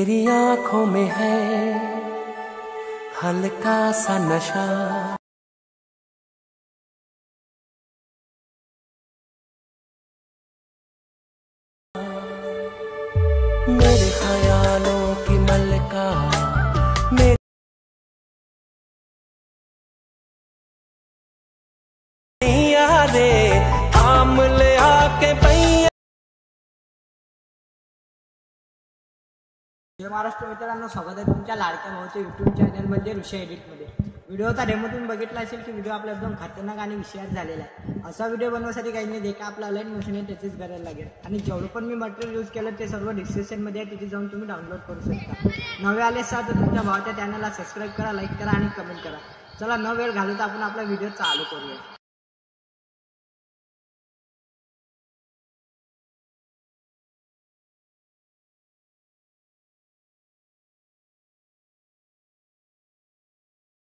तेरी आंखों में है हल्का सा नशा, मेरे ख्यालों की मलका, मेरी यादें थाम ले आके पैया। जय महाराष्ट्र मित्रांनो, स्वागत आहे तुमच्या लाडक्या भाऊच्या यूट्यूब चॅनलमध्ये ऋषी एडिटमध्ये। व्हिडिओचा डेमो तुम्ही बघितला असेल की व्हिडिओ आपला एकदम खतरनाक आणि विषयात झालेला आहे। असा व्हिडिओ बनवण्यासाठी काही नाही, देखा आपला अलाइन मोशन आहे त्याचीच करायला लागेल आणि जेवढं पण मी मटेरियल यूज केलं ते सर्व डिस्क्रिप्शनमध्ये आहे, तिथे जाऊन तुम्ही डाउनलोड करू शकता। नवे आले असाल तर तुमच्या भावाच्या चॅनलला सबस्क्राईब करा, लाईक करा आणि कमेंट करा। चला न वेळ घालवता आपण आपला व्हिडिओ चालू करूया।